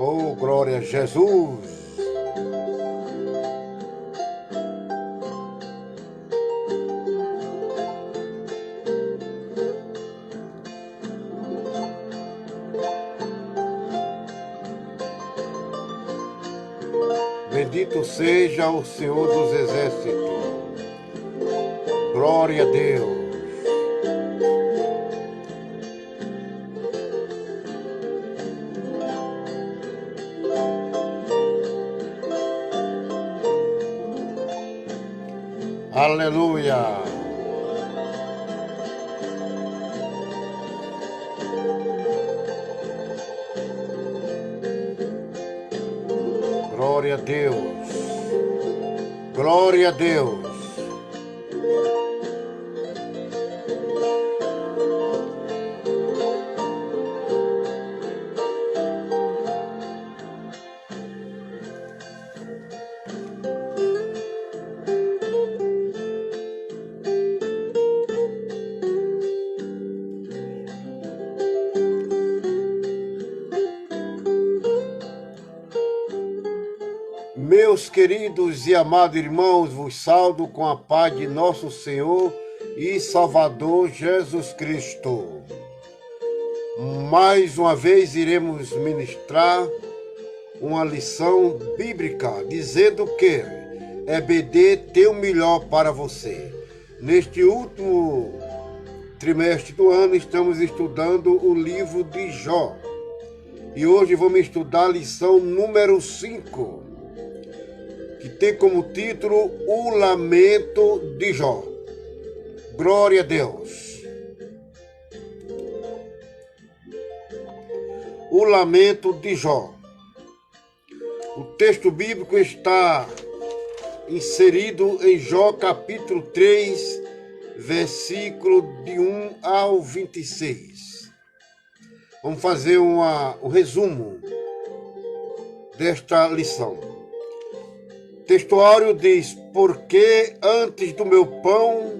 Oh, glória a Jesus! Bendito seja o Senhor dos Exércitos. Glória a Deus. Aleluia. Glória a Deus. Glória a Deus. Meus queridos e amados irmãos, vos saúdo com a paz de nosso Senhor e Salvador Jesus Cristo. Mais uma vez iremos ministrar uma lição bíblica, dizendo que EBD tem o melhor para você. Neste último trimestre do ano, estamos estudando o livro de Jó. E hoje vamos estudar a lição número 5. Que tem como título O Lamento de Jó. Glória a Deus. O Lamento de Jó. O texto bíblico está inserido em Jó capítulo 3, versículo de 1 ao 26. Vamos fazer um resumo desta lição. O textuário diz: porque antes do meu pão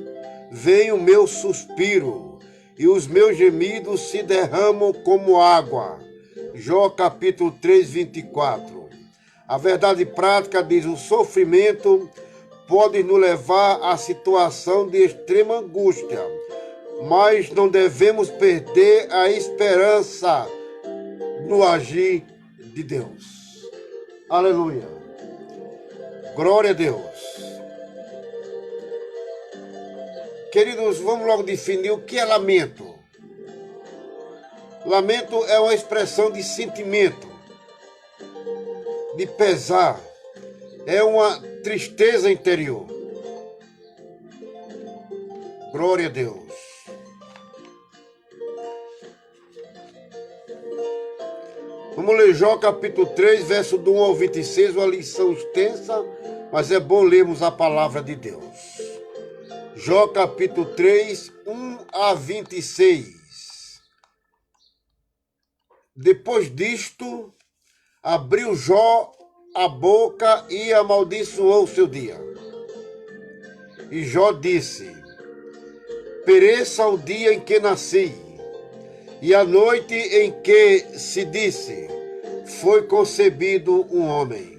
vem o meu suspiro, e os meus gemidos se derramam como água. Jó capítulo 3, 24. A verdade prática diz: o sofrimento pode nos levar à situação de extrema angústia, mas não devemos perder a esperança no agir de Deus. Aleluia. Glória a Deus. Queridos, vamos logo definir o que é lamento. Lamento é uma expressão de sentimento, de pesar, é uma tristeza interior. Glória a Deus. Vamos ler Jó capítulo 3, verso do 1 ao 26, uma lição extensa, mas é bom lermos a palavra de Deus. Jó capítulo 3, 1 a 26. Depois disto, abriu Jó a boca e amaldiçoou o seu dia. E Jó disse: pereça o dia em que nasci, e a noite em que se disse, foi concebido um homem.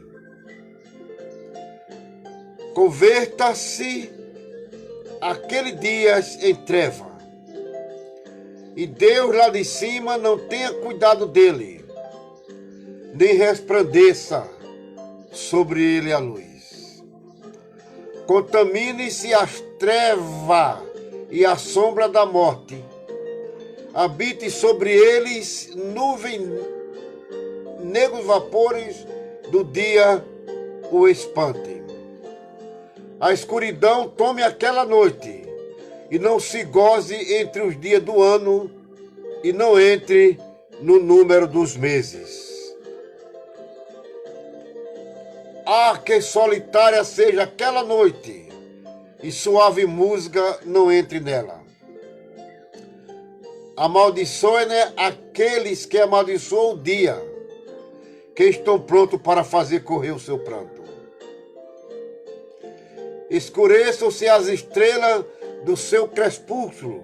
Converta-se aquele dia em treva, e Deus lá de cima não tenha cuidado dele, nem resplandeça sobre ele a luz. Contamine-se as trevas e a sombra da morte, habite sobre eles nuvem, negros vapores do dia o espantem. A escuridão tome aquela noite, e não se goze entre os dias do ano, e não entre no número dos meses. Ah, que solitária seja aquela noite, e suave música não entre nela. Amaldiçoe, né, aqueles que amaldiçoam o dia, que estão prontos para fazer correr o seu pranto. Escureçam-se as estrelas do seu crepúsculo,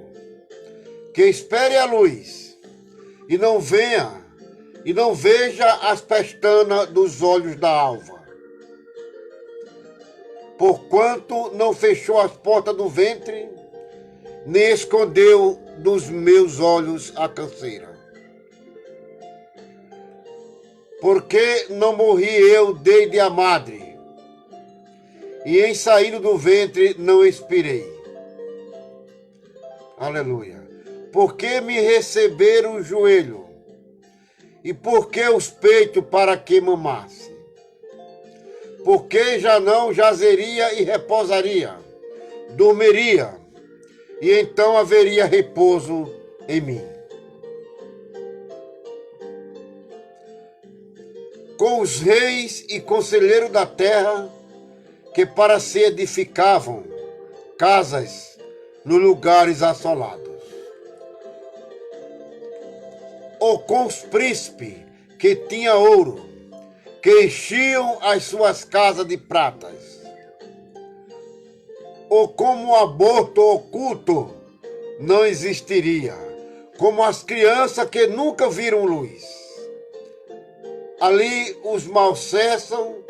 que espere a luz, e não venha e não veja as pestanas dos olhos da alva. Porquanto não fechou as portas do ventre, nem escondeu dos meus olhos a canseira. Porque não morri eu desde a madre, e em saindo do ventre não expirei. Aleluia. Porque me receberam o joelho, e porque os peitos para que mamasse. Porque já não jazeria e repousaria, dormiria, e então haveria repouso em mim. Com os reis e conselheiros da terra, que para si edificavam casas nos lugares assolados. Ou com os príncipes que tinham ouro, que enchiam as suas casas de pratas. Ou como o aborto oculto não existiria, como as crianças que nunca viram luz. Ali os maus cessam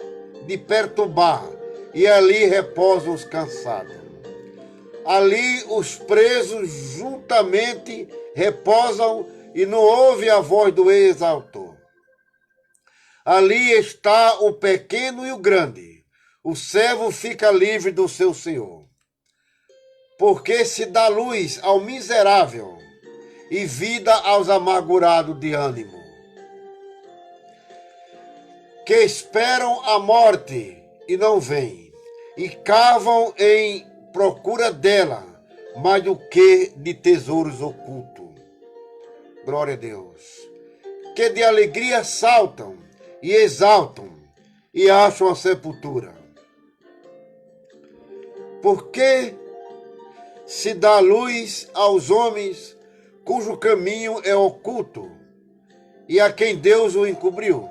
de perturbar, e ali reposam os cansados. Ali os presos juntamente reposam, e não ouve a voz do exaltor. Ali está o pequeno e o grande, o servo fica livre do seu senhor. Porque se dá luz ao miserável, e vida aos amargurados de ânimo, que esperam a morte e não vêm, e cavam em procura dela, mais do que de tesouros ocultos. Glória a Deus. Que de alegria saltam e exaltam, e acham a sepultura. Porque se dá luz aos homens, cujo caminho é oculto, e a quem Deus o encobriu.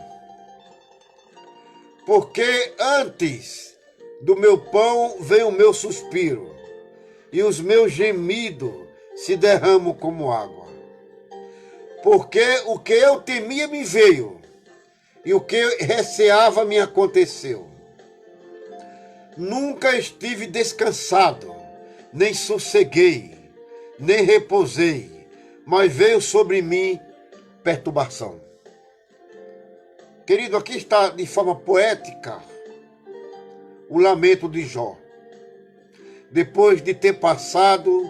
Porque antes do meu pão vem o meu suspiro, e os meus gemidos se derramam como água. Porque o que eu temia me veio, e o que eu receava me aconteceu. Nunca estive descansado, nem sosseguei, nem repousei, mas veio sobre mim perturbação. Querido, aqui está de forma poética o lamento de Jó, depois de ter passado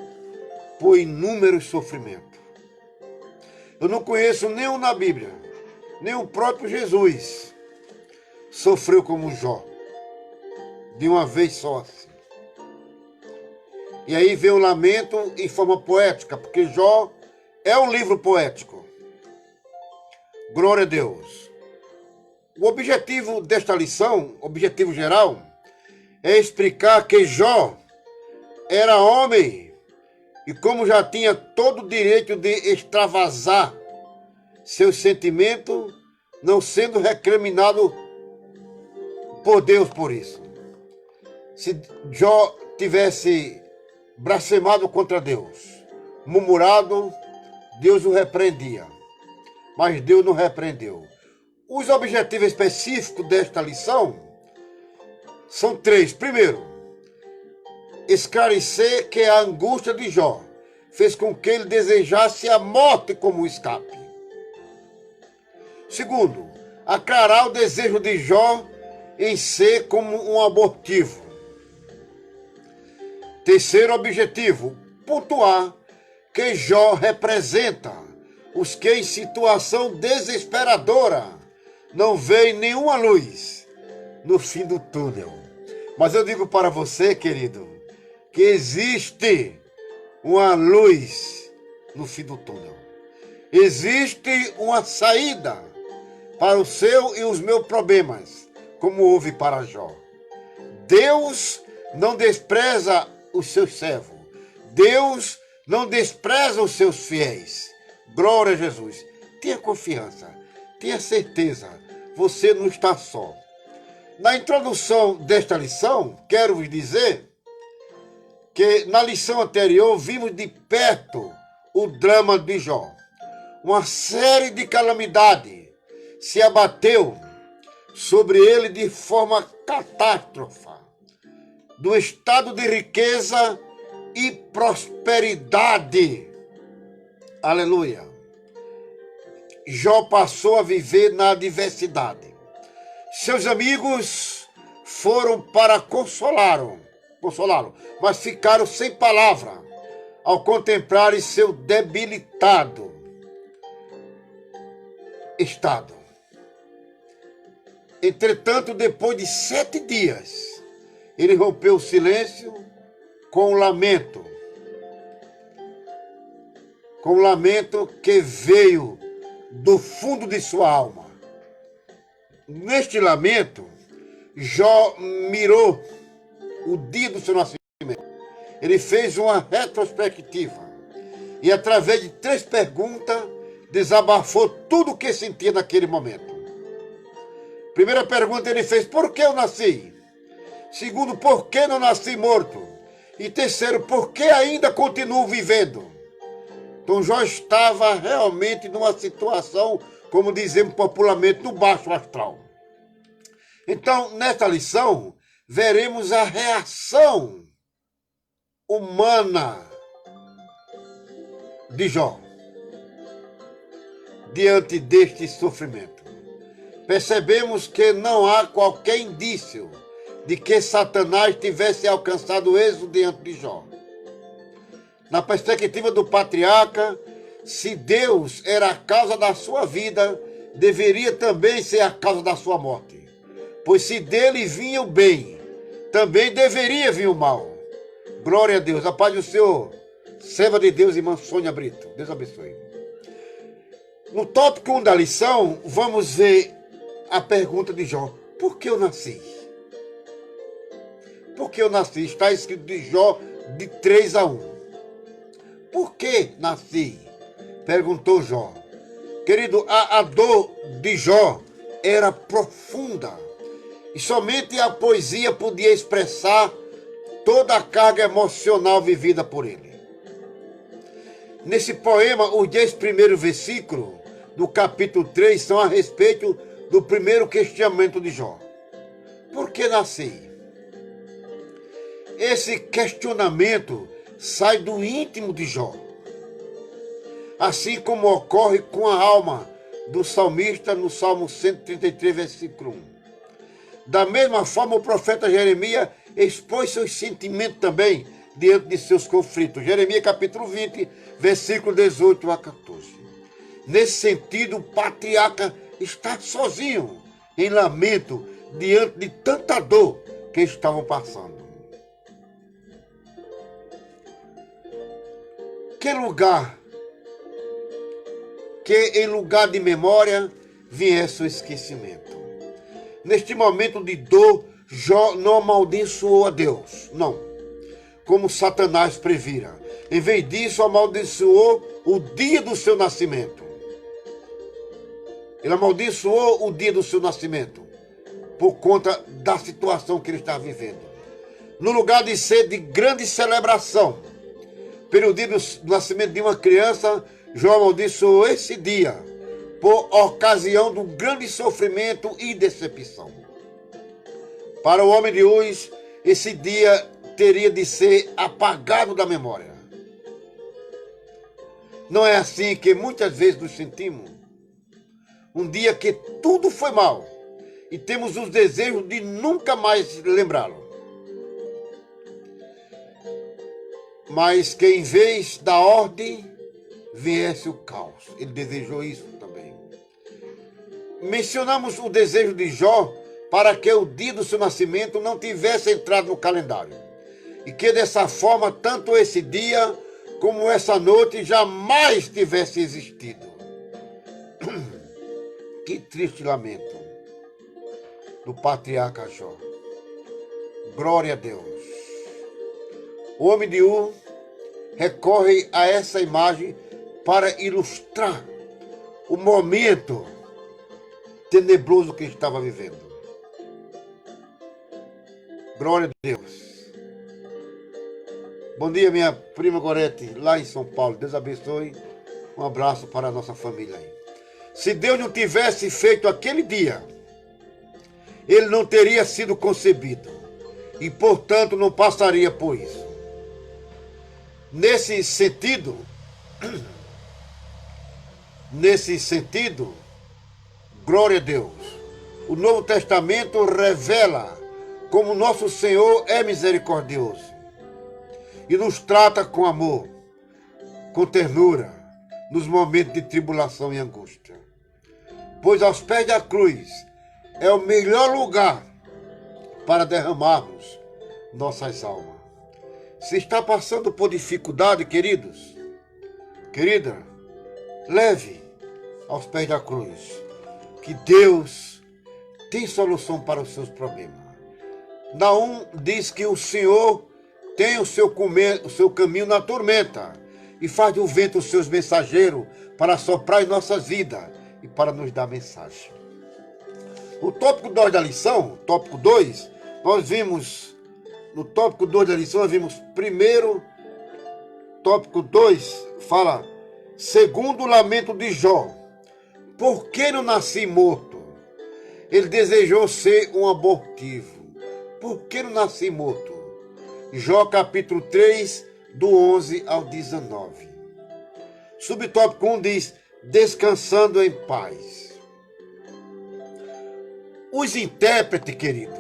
por inúmeros sofrimentos. Eu não conheço nenhum na Bíblia, nem o próprio Jesus sofreu como Jó, de uma vez só assim. E aí vem o lamento em forma poética, porque Jó é um livro poético. Glória a Deus. O objetivo desta lição, objetivo geral, é explicar que Jó era homem e como já tinha todo o direito de extravasar seus sentimentos, não sendo recriminado por Deus por isso. Se Jó tivesse blasfemado contra Deus, murmurado, Deus o repreendia, mas Deus não repreendeu. Os objetivos específicos desta lição são três. Primeiro, esclarecer que a angústia de Jó fez com que ele desejasse a morte como escape. Segundo, aclarar o desejo de Jó em ser como um abortivo. Terceiro objetivo, pontuar que Jó representa os que em situação desesperadora não veem nenhuma luz no fim do túnel. Mas eu digo para você, querido, que existe uma luz no fim do túnel. Existe uma saída para o seu e os meus problemas, como houve para Jó. Deus não despreza os seus servos. Deus não despreza os seus fiéis. Glória a Jesus. Tenha confiança, tenha certeza, você não está só. Na introdução desta lição, quero vos dizer que na lição anterior vimos de perto o drama de Jó. Uma série de calamidades se abateu sobre ele de forma catástrofe, do estado de riqueza e prosperidade. Aleluia. Jó passou a viver na adversidade. Seus amigos foram para consolá-lo, mas ficaram sem palavra ao contemplarem seu debilitado estado. Entretanto, depois de 7 dias, ele rompeu o silêncio com um lamento que veio do fundo de sua alma. Neste lamento, Jó mirou o dia do seu nascimento. Ele fez uma retrospectiva e, através de 3 perguntas, desabafou tudo o que sentia naquele momento. Primeira pergunta ele fez: por que eu nasci? Segundo, por que não nasci morto? E terceiro, por que ainda continuo vivendo? Então Jó estava realmente numa situação, como dizemos popularmente, no baixo astral. Então, nesta lição, veremos a reação humana de Jó diante deste sofrimento. Percebemos que não há qualquer indício de que Satanás tivesse alcançado êxito diante de Jó. Na perspectiva do patriarca, se Deus era a causa da sua vida, deveria também ser a causa da sua morte. Pois se dele vinha o bem, também deveria vir o mal. Glória a Deus. A paz do Senhor. Serva de Deus, irmã Sônia Brito. Deus abençoe. No tópico 1 da lição, vamos ver a pergunta de Jó. Por que eu nasci? Por que eu nasci? Está escrito de Jó de 3:1. Por que nasci? Perguntou Jó. Querido, a dor de Jó era profunda. E somente a poesia podia expressar toda a carga emocional vivida por ele. Nesse poema, os 10 primeiros versículos do capítulo 3 são a respeito do primeiro questionamento de Jó. Por que nasci? Esse questionamento sai do íntimo de Jó, assim como ocorre com a alma do salmista no Salmo 133, versículo 1. Da mesma forma, o profeta Jeremias expôs seus sentimentos também diante de seus conflitos. Jeremias capítulo 20, versículo 18 a 14. Nesse sentido, o patriarca está sozinho, em lamento, diante de tanta dor que estavam passando. Que em lugar de memória viesse o esquecimento. Neste momento de dor, Jó não amaldiçoou a Deus, não, como Satanás previra. Em vez disso, amaldiçoou o dia do seu nascimento. Ele amaldiçoou o dia do seu nascimento por conta da situação que ele estava vivendo. No lugar de ser de grande celebração pelo dia do nascimento de uma criança, Jó amaldiçoou esse dia por ocasião do grande sofrimento e decepção. Para o homem de hoje, esse dia teria de ser apagado da memória. Não é assim que muitas vezes nos sentimos? Um dia que tudo foi mal e temos os desejos de nunca mais lembrá-lo. Mas que em vez da ordem viesse o caos. Ele desejou isso também. Mencionamos o desejo de Jó para que o dia do seu nascimento não tivesse entrado no calendário. E que dessa forma, tanto esse dia como essa noite jamais tivesse existido. Que triste lamento do patriarca Jó. Glória a Deus. O homem de Ur recorre a essa imagem para ilustrar o momento tenebroso que ele estava vivendo. Glória a Deus. Bom dia, minha prima Gorete, lá em São Paulo. Deus abençoe. Um abraço para a nossa família aí. Se Deus não tivesse feito aquele dia, ele não teria sido concebido e, portanto, não passaria por isso. Nesse sentido, glória a Deus, o Novo Testamento revela como nosso Senhor é misericordioso e nos trata com amor, com ternura, nos momentos de tribulação e angústia. Pois aos pés da cruz é o melhor lugar para derramarmos nossas almas. Se está passando por dificuldade, queridos, querida, leve aos pés da cruz, que Deus tem solução para os seus problemas. Naum diz que o Senhor tem o seu caminho na tormenta e faz do vento os seus mensageiros para soprar em nossas vidas e para nos dar mensagem. O tópico 2 da lição, tópico 2, no tópico 2 da lição, nós vimos primeiro, tópico 2, fala, segundo o lamento de Jó, por que não nasci morto? Ele desejou ser um abortivo. Por que não nasci morto? Jó capítulo 3, do 11 ao 19. Subtópico 1 diz, descansando em paz. Os intérpretes, querido,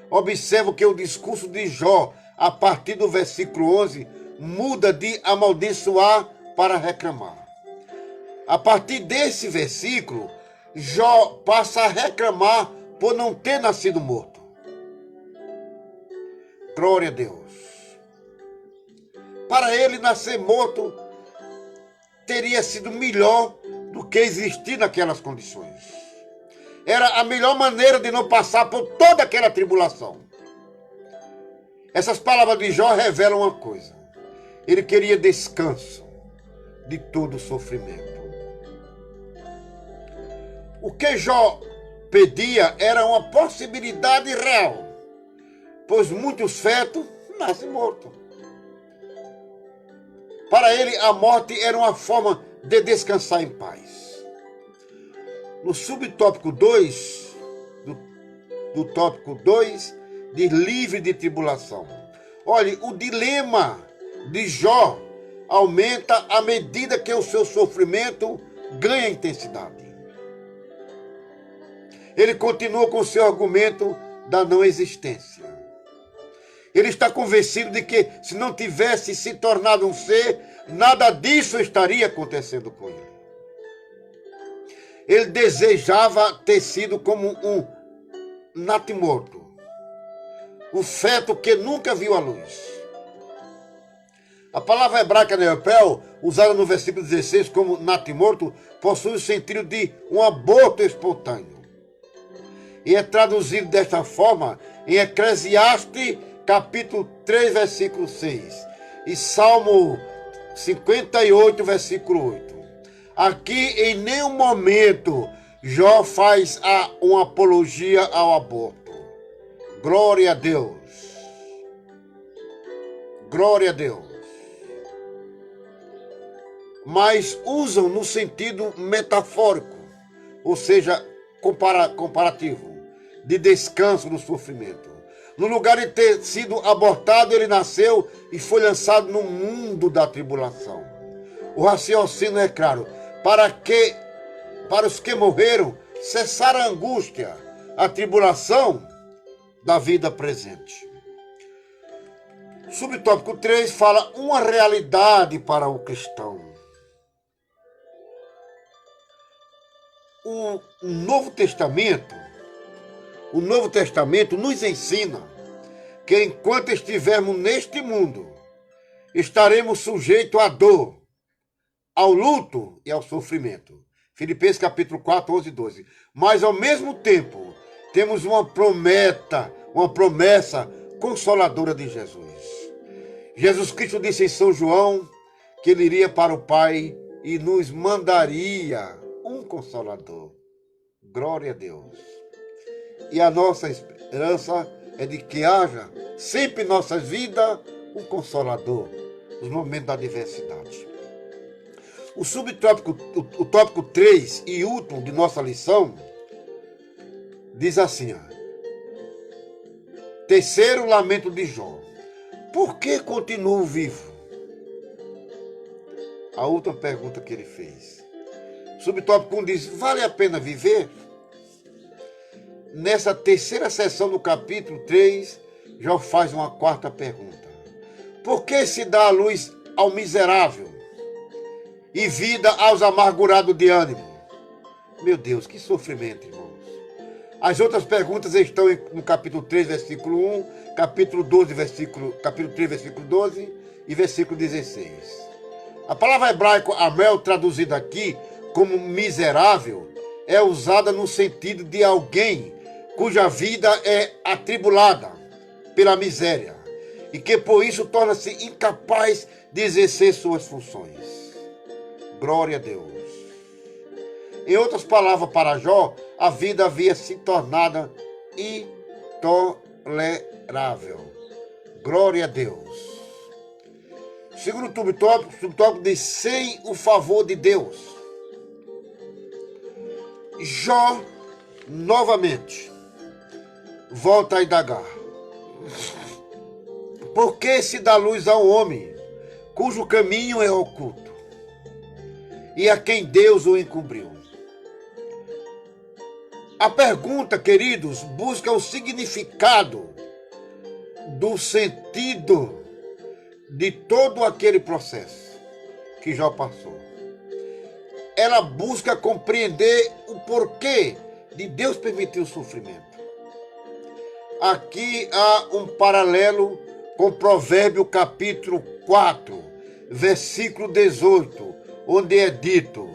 observam que o discurso de Jó, a partir do versículo 11, muda de amaldiçoar para reclamar. A partir desse versículo, Jó passa a reclamar por não ter nascido morto. Glória a Deus. Para ele, nascer morto teria sido melhor do que existir naquelas condições. Era a melhor maneira de não passar por toda aquela tribulação. Essas palavras de Jó revelam uma coisa. Ele queria descanso de todo o sofrimento. O que Jó pedia era uma possibilidade real, pois muitos fetos nascem mortos. Para ele, a morte era uma forma de descansar em paz. No subtópico 2, do tópico 2, de livre de tribulação. Olhe, o dilema de Jó aumenta à medida que o seu sofrimento ganha intensidade. Ele continua com o seu argumento da não existência. Ele está convencido de que se não tivesse se tornado um ser, nada disso estaria acontecendo com ele. Ele desejava ter sido como um natimorto, um feto que nunca viu a luz. A palavra hebraica neopel, usada no versículo 16 como natimorto, possui o sentido de um aborto espontâneo. E é traduzido desta forma em Eclesiastes, capítulo 3, versículo 6. E Salmo 58, versículo 8. Aqui, em nenhum momento, Jó faz uma apologia ao aborto. Glória a Deus. Glória a Deus. Mas usam no sentido metafórico, ou seja, comparativo, de descanso no sofrimento. No lugar de ter sido abortado, ele nasceu e foi lançado no mundo da tribulação. O raciocínio é claro. Para os que morreram, cessar a angústia, a tribulação da vida presente. Subtópico 3 fala uma realidade para o cristão. O Novo Testamento nos ensina que enquanto estivermos neste mundo, estaremos sujeitos à dor, ao luto e ao sofrimento. Filipenses capítulo 4, 11 e 12. Mas ao mesmo tempo, temos uma promessa consoladora de Jesus. Jesus Cristo disse em São João que ele iria para o Pai e nos mandaria um Consolador. Glória a Deus. E a nossa esperança é de que haja sempre em nossas vidas um Consolador nos momentos da adversidade. O subtópico, o tópico 3 e último de nossa lição diz assim, ó. Terceiro lamento de Jó. Por que continuo vivo? A última pergunta que ele fez. Subtópico 1 diz, vale a pena viver? Nessa terceira sessão do capítulo 3, Jó faz uma quarta pergunta. Por que se dá a luz ao miserável e vida aos amargurados de ânimo? Meu Deus, que sofrimento, irmãos. As outras perguntas estão no capítulo 3, versículo 1, capítulo 3, versículo 12 e versículo 16. A palavra hebraica Amel, traduzida aqui como miserável, é usada no sentido de alguém cuja vida é atribulada pela miséria e que por isso torna-se incapaz de exercer suas funções. Glória a Deus. Em outras palavras, para Jó, a vida havia se tornado intolerável. Glória a Deus. Segundo subtópico diz, sem o favor de Deus. Jó, novamente, volta a indagar. Por que se dá luz ao homem, cujo caminho é oculto, e a quem Deus o encobriu? A pergunta, queridos, busca o significado do sentido de todo aquele processo que Jó passou. Ela busca compreender o porquê de Deus permitir o sofrimento. Aqui há um paralelo com Provérbio capítulo 4, versículo 18, onde é dito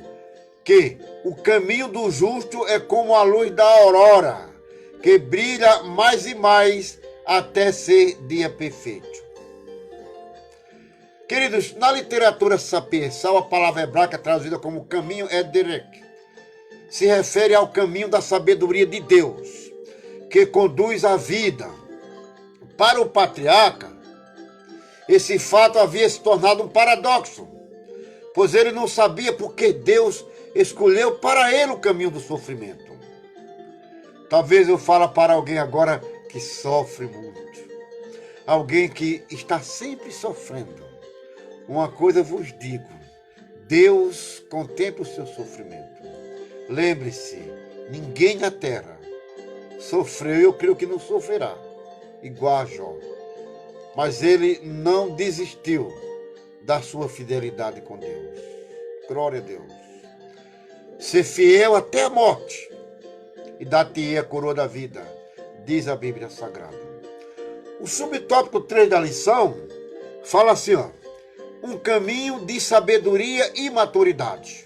que o caminho do justo é como a luz da aurora, que brilha mais e mais até ser dia perfeito. Queridos, na literatura sapiensal, a palavra hebraica traduzida como caminho é derek. Se refere ao caminho da sabedoria de Deus, que conduz a vida. Para o patriarca, esse fato havia se tornado um paradoxo, pois ele não sabia por que Deus escolheu para ele o caminho do sofrimento. Talvez eu fale para alguém agora que sofre muito, alguém que está sempre sofrendo. Uma coisa vos digo, Deus contempla o seu sofrimento. Lembre-se, ninguém na terra sofreu, eu creio que não sofrerá, igual a Jó. Mas ele não desistiu da sua fidelidade com Deus. Glória a Deus. Ser fiel até a morte e dar-te-ei a coroa da vida, diz a Bíblia Sagrada. O subtópico 3 da lição fala assim, ó. Um caminho de sabedoria e maturidade.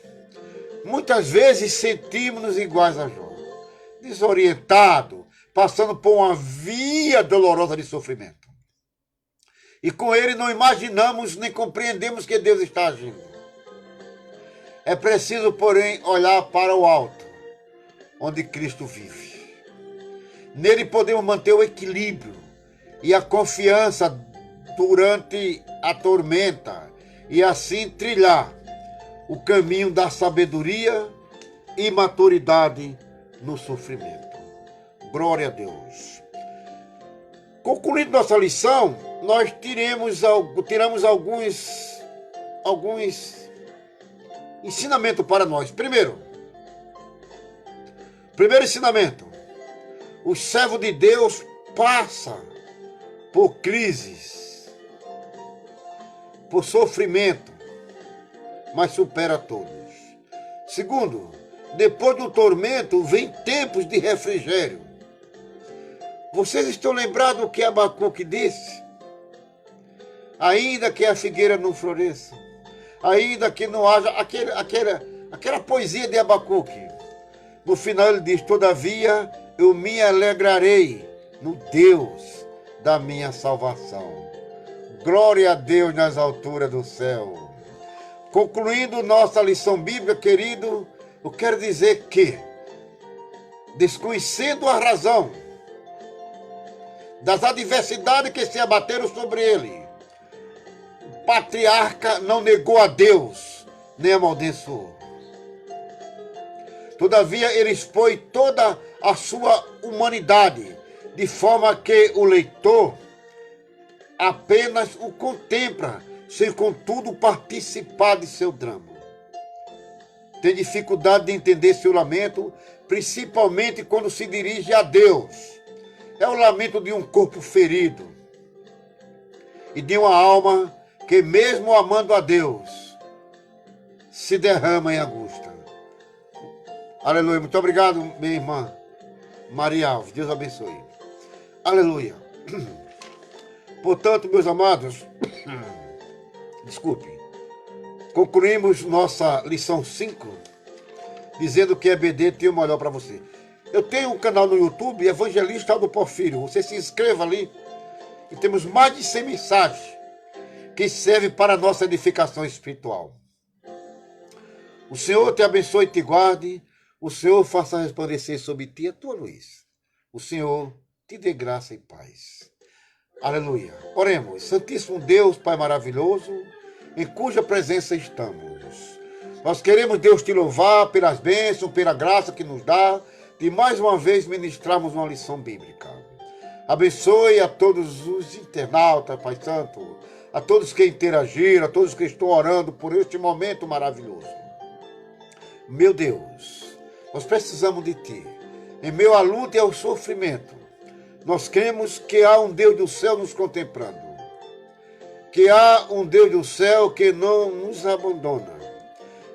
Muitas vezes sentimos-nos iguais a Jó, desorientado, passando por uma via dolorosa de sofrimento. E com ele não imaginamos nem compreendemos que Deus está agindo. É preciso, porém, olhar para o alto, onde Cristo vive. Nele podemos manter o equilíbrio e a confiança durante a tormenta e assim trilhar o caminho da sabedoria e maturidade no sofrimento. Glória a Deus. Concluindo nossa lição, nós tiramos alguns ensinamentos para nós. Primeiro ensinamento: o servo de Deus passa por crises, por sofrimento, mas supera todos. Segundo, depois do tormento vem tempos de refrigério. Vocês estão lembrados do que Abacuque disse? Ainda que a figueira não floresça, ainda que não haja aquela poesia de Abacuque. No final ele diz, todavia eu me alegrarei no Deus da minha salvação. Glória a Deus nas alturas do céu. Concluindo nossa lição bíblica, querido, eu quero dizer que, desconhecendo a razão das adversidades que se abateram sobre ele, o patriarca não negou a Deus nem amaldiçoou. Todavia, ele expõe toda a sua humanidade, de forma que o leitor apenas o contempla, sem contudo participar de seu drama. Tem dificuldade de entender seu lamento, principalmente quando se dirige a Deus. É o lamento de um corpo ferido e de uma alma que, mesmo amando a Deus, se derrama em angústia. Aleluia. Muito obrigado, minha irmã Maria Alves. Deus abençoe. Aleluia. Portanto, meus amados, desculpe, concluímos nossa lição 5, dizendo que EBD tem o melhor para você. Eu tenho um canal no YouTube, Evangelista Aldo Porfírio. Você se inscreva ali e temos mais de 100 mensagens que servem para a nossa edificação espiritual. O Senhor te abençoe e te guarde. O Senhor faça resplandecer sobre ti a tua luz. O Senhor te dê graça e paz. Aleluia. Oremos. Santíssimo Deus, Pai maravilhoso, em cuja presença estamos. Nós queremos, Deus, te louvar pelas bênçãos, pela graça que nos dá, de mais uma vez ministrarmos uma lição bíblica. Abençoe a todos os internautas, Pai Santo, a todos que interagiram, a todos que estão orando por este momento maravilhoso. Meu Deus, nós precisamos de Ti. Em meio à luta e ao sofrimento, nós cremos que há um Deus do céu nos contemplando. Que há um Deus do céu que não nos abandona.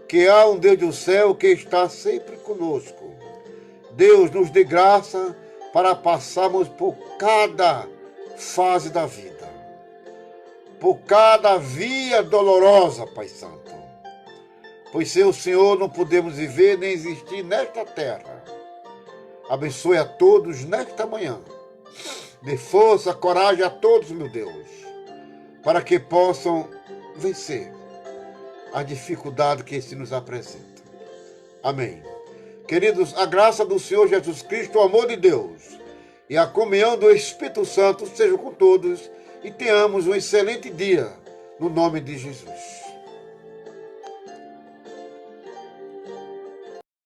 Que há um Deus do céu que está sempre conosco. Deus nos dê graça para passarmos por cada fase da vida. Por cada via dolorosa, Pai Santo. Pois sem o Senhor não podemos viver nem existir nesta terra. Abençoe a todos nesta manhã. Dê força, coragem a todos, meu Deus, para que possam vencer a dificuldade que se nos apresenta. Amém. Queridos, a graça do Senhor Jesus Cristo, o amor de Deus e a comunhão do Espírito Santo sejam com todos e tenhamos um excelente dia no nome de Jesus.